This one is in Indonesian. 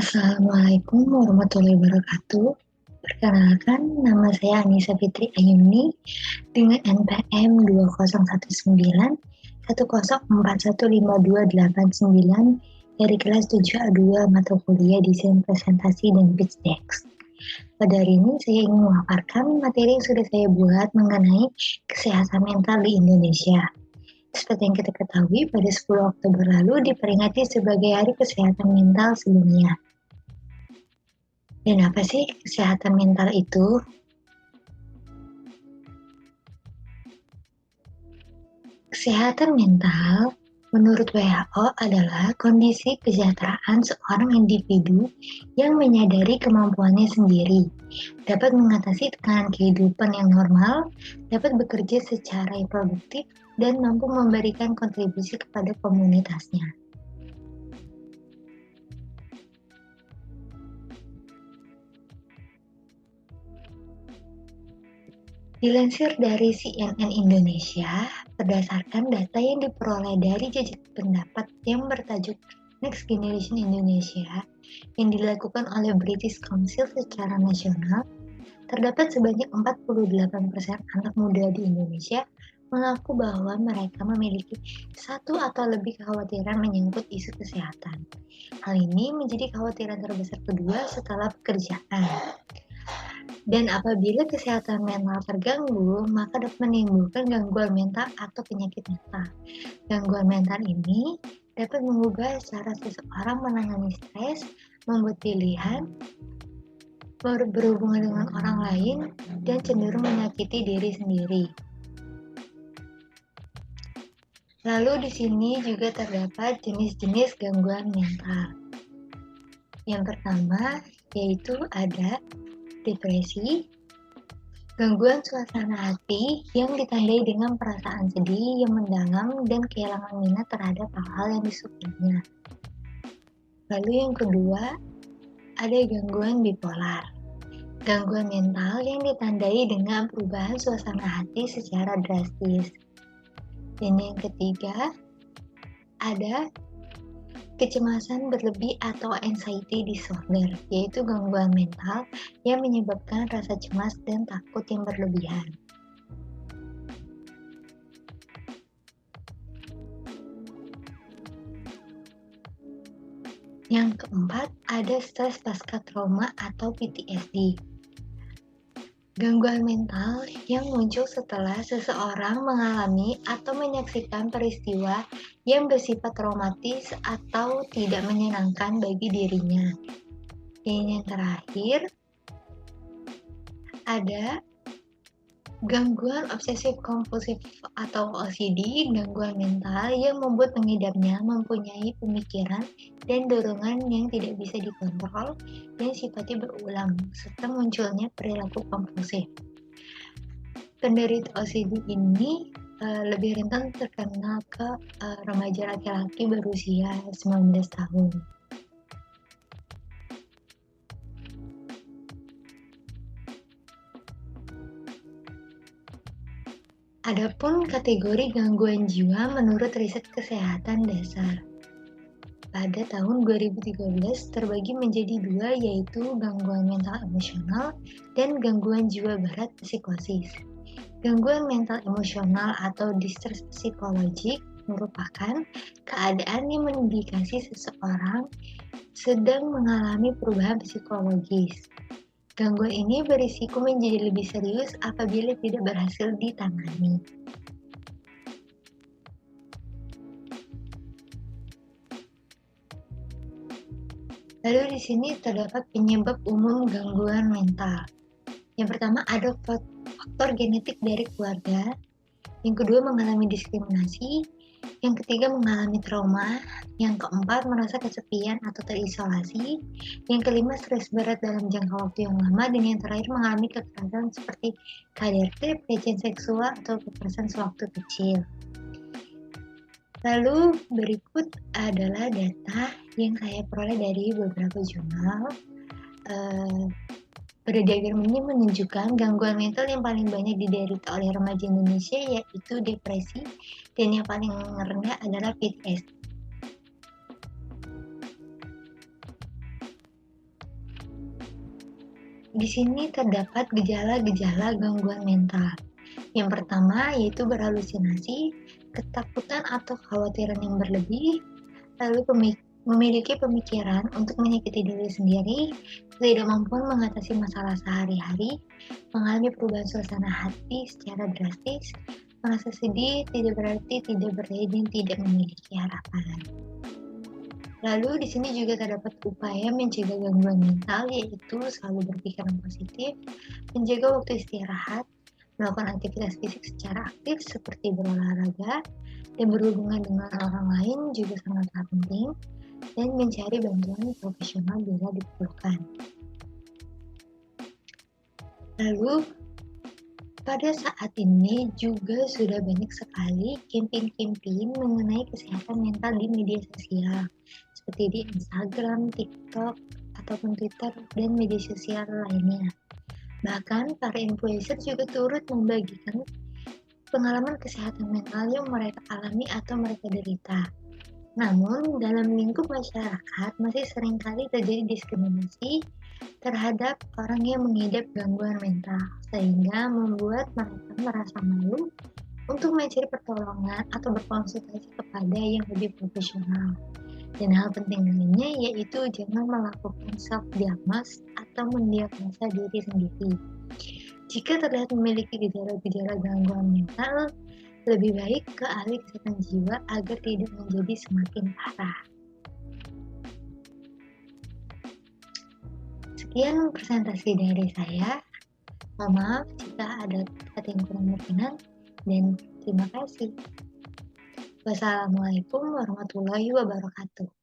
Assalamualaikum warahmatullahi wabarakatuh. Perkenalkan, nama saya Anissa Fitri Ayuni dengan NPM 20191041515289 dari kelas 7A2 mata kuliah Desain Presentasi dan Pitch Deck. Pada hari ini saya ingin memaparkan materi yang sudah saya buat mengenai kesehatan mental di Indonesia. Seperti yang kita ketahui, pada 10 Oktober lalu diperingati sebagai Hari Kesehatan Mental Sedunia. Dan apa sih kesehatan mental itu? Kesehatan mental menurut WHO adalah kondisi kesejahteraan seorang individu yang menyadari kemampuannya sendiri, dapat mengatasi tekanan kehidupan yang normal, dapat bekerja secara produktif, dan mampu memberikan kontribusi kepada komunitasnya. Dilansir dari CNN Indonesia, berdasarkan data yang diperoleh dari jejak pendapat yang bertajuk Next Generation Indonesia yang dilakukan oleh British Council secara nasional, terdapat sebanyak 48% anak muda di Indonesia mengaku bahwa mereka memiliki satu atau lebih kekhawatiran menyangkut isu kesehatan. Hal ini menjadi kekhawatiran terbesar kedua setelah pekerjaan. Dan apabila kesehatan mental terganggu, maka dapat menimbulkan gangguan mental atau penyakit mental. Gangguan mental ini dapat mengubah cara seseorang menangani stres, membuat pilihan, berhubungan dengan orang lain, dan cenderung menyakiti diri sendiri. Lalu di sini juga terdapat jenis-jenis gangguan mental. Yang pertama yaitu ada depresi, gangguan suasana hati yang ditandai dengan perasaan sedih yang mendalam dan kehilangan minat terhadap hal-hal yang disukainya. Lalu yang kedua, ada gangguan bipolar. Gangguan mental yang ditandai dengan perubahan suasana hati secara drastis. Dan yang ketiga, ada kecemasan berlebih atau anxiety disorder, yaitu gangguan mental yang menyebabkan rasa cemas dan takut yang berlebihan. Yang keempat, ada stres pasca trauma atau PTSD. Gangguan mental yang muncul setelah seseorang mengalami atau menyaksikan peristiwa yang bersifat traumatis atau tidak menyenangkan bagi dirinya. Dan yang terakhir, ada gangguan obsesif kompulsif atau OCD, gangguan mental yang membuat pengidapnya mempunyai pemikiran dan dorongan yang tidak bisa dikontrol dan sifatnya berulang, serta munculnya perilaku kompulsif. Penderita OCD ini lebih rentan terkena ke remaja laki-laki berusia 19 tahun. Adapun kategori gangguan jiwa menurut riset kesehatan dasar pada tahun 2013 terbagi menjadi dua, yaitu gangguan mental emosional dan gangguan jiwa berat psikosis. Gangguan mental emosional atau distress psikologik merupakan keadaan yang mengindikasi seseorang sedang mengalami perubahan psikologis. Gangguan ini berisiko menjadi lebih serius apabila tidak berhasil ditangani. Lalu di sini terdapat penyebab umum gangguan mental. Yang pertama ada faktor genetik dari keluarga. Yang kedua mengalami diskriminasi. Yang ketiga mengalami trauma. Yang keempat merasa kesepian atau terisolasi. Yang kelima stres berat dalam jangka waktu yang lama. Dan yang terakhir mengalami kekerasan seperti KDRT, pelecehan seksual atau kekerasan sewaktu kecil. Lalu berikut adalah data yang saya peroleh dari beberapa jurnal. Pada diagram ini menunjukkan gangguan mental yang paling banyak diderita oleh remaja Indonesia yaitu depresi, dan yang paling rendah adalah PTSD. Di sini terdapat gejala-gejala gangguan mental. Yang pertama yaitu berhalusinasi, ketakutan atau kekhawatiran yang berlebih, lalu memiliki pemikiran untuk menyakiti diri sendiri, ketidakmampuan mengatasi masalah sehari-hari, mengalami perubahan suasana hati secara drastis, merasa sedih tidak berarti tidak berdaya dan tidak memiliki harapan. Lalu di sini juga terdapat upaya mencegah gangguan mental, yaitu selalu berpikiran positif, menjaga waktu istirahat, melakukan aktivitas fisik secara aktif seperti berolahraga, dan berhubungan dengan orang lain juga sangatlah penting, dan mencari bantuan profesional bila diperlukan. Lalu, pada saat ini juga sudah banyak sekali campaign-campaign mengenai kesehatan mental di media sosial, seperti di Instagram, TikTok, ataupun Twitter, dan media sosial lainnya. Bahkan, para influencer juga turut membagikan pengalaman kesehatan mental yang mereka alami atau mereka derita. Namun, dalam lingkup masyarakat masih seringkali terjadi diskriminasi terhadap orang yang mengidap gangguan mental, sehingga membuat mereka merasa malu untuk mencari pertolongan atau berkonsultasi kepada yang lebih profesional. Dan hal penting lainnya yaitu jangan melakukan self-diagnose atau mendiagnosa diri sendiri. Jika terlihat memiliki gejala-gejala gangguan mental, lebih baik ke ahli kesehatan jiwa agar tidak menjadi semakin parah. Sekian presentasi dari saya. Mohon maaf jika ada kata yang kurang berkenan, dan terima kasih. Wassalamualaikum warahmatullahi wabarakatuh.